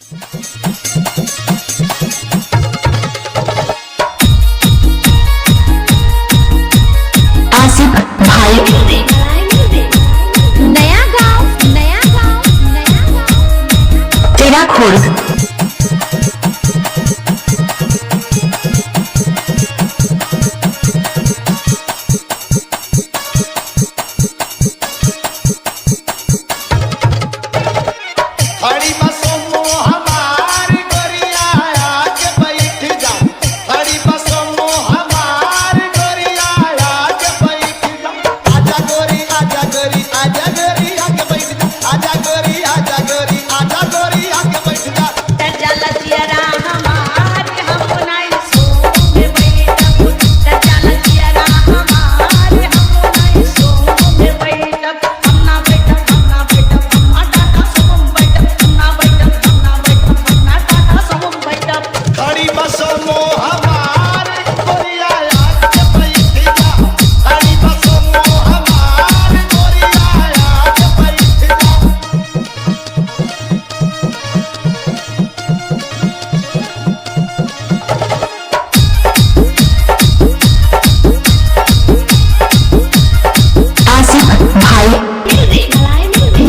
आसिफ भाई नया गांव तेरा खुर्द खड़ी बसों में हमारी गोरिया आके बैठ जा। खड़ी बसों में हमारी गोरिया आके बैठ जा। आजा गोरी आजा गोरी आजा गोरी आके बैठ जा। आजा गोरी आजा गोरी आजा गोरी आके बैठ जा। चला जियरा हमारे हम नहीं सो में बैठब। चला जियरा हमारे हम नहीं सो में बैठब। हम ना बैठब हम ना बैठब हम टाटा सोम बैठब। हम ना बैठब हम ना बैठब हम टाटा सोम बैठब। खड़ी बसों में हमारी गोरिया आके बैठ जा। खड़ी बसों में हमारी गोरिया आके बैठ जा। आसिफ भाई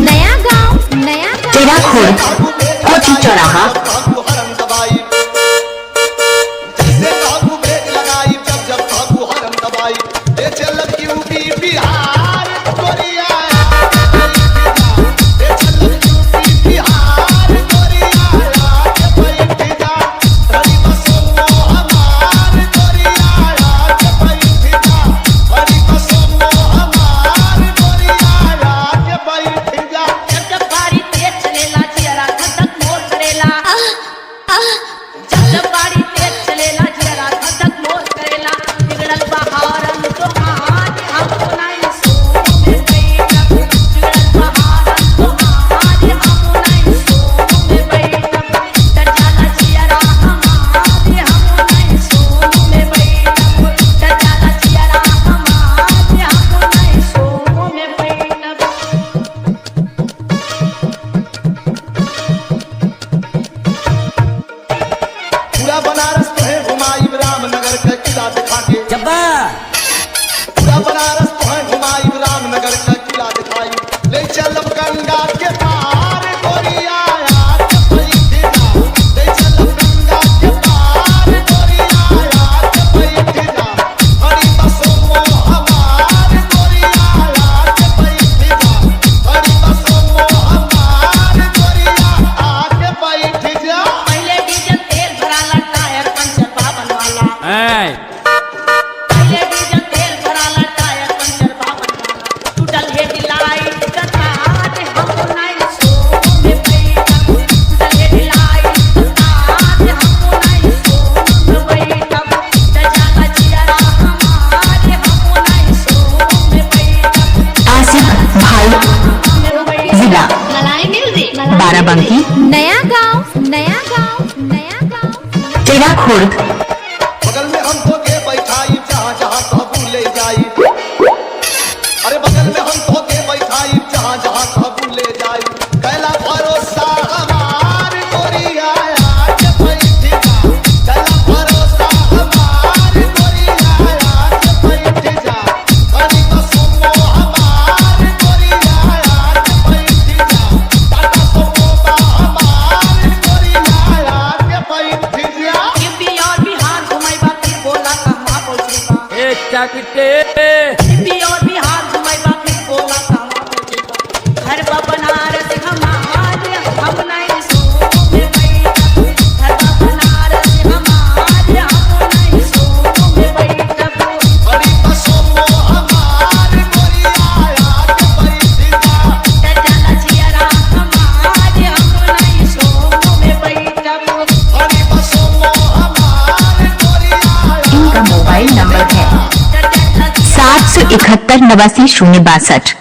नया गांव तेरा खुर्द कोठी चौराहा काबू हरम दबाई जैसे काबू ब्रेक लगाई जब जब काबू हरम दबाई ले चल यूपी बिहार गोरिया ले चल यूपी बिहार गोरिया आके बैठ जा। खड़ी बसों में हमारी गोरिया आके बैठ जा। खड़ी बसों में हमारी गोरिया आके बैठ जा। जब जब गाड़ी तेज चलेला जियरा धक धक मोर करेला। जब जब गाड़ी तेज चलेला जियरा धक धक मोर करेला। बिगड़ल बहारन तोहार हम नहीं सो में बैठब। बिगड़ल बहारन तोहार हम नहीं सो में बैठब। चला जियरा हमारे हम नहीं सो में बैठब। चला जियरा हमारे हम नहीं सो में बैठब। पूरा बनारस तो है घुमाई रामनगर का किला दिखा के। पूरा बनारस तो है घुमाई रामनगर का किला दिखाई। ले चलब गंगा के पार गोरिया आके बैठ जा। ले चलब गंगा के पार गोरिया आके बैठ जा। खड़ी बसों में हमारी गोरिया आके बैठ जा। खड़ी बसों में हमारी गोरिया आके बैठ जा। पहले डीजल तेल भराला टायर पंचर बाबन वाला। पहले डीजल तेल भराला टायर पंचर बाबन वाला। टूटल हेडलाइट का तार हम नहीं सो में बैठब। टूटल हेडलाइट का तार हम नहीं सो में बैठब। चला जियरा हमारे हम नहीं सो में बैठब। आसिफ भाई जिला बाराबंकी नया गांव तेरा खुर्द बगल में हमको के बैठाई जहाँ जहाँ काबू ले जाई। अरे बगल में हमको के बैठाई जहाँ जहाँ काबू ले जाई। कैला भरोसा हमारी गोरिया आके बैठ जा। कैला भरोसा हमारी गोरिया आके बैठ जा। खड़ी बसों में हमारी गोरिया आके बैठ जा। टाटा सोमो हमारी गोरिया आके बैठ जा। यूपी और बिहार घुमाइबा फिर बोला कहवा बोलबा। चाकते यूपी और बिहार घुमाइबा फिर बोला कहवा बोलबा। घर बा बनारस हमारे हम नहीं सो में बैठब। घर बा बनारस हमारे हम नहीं सो में बैठब। खड़ी बसों में हमारी गोरिया आके बैठ जा। चला जियरा हमारे हम नहीं सो में बैठब। खड़ी बसों में हमारी गोरिया इनका मोबाइल नंबर है 771 89 062।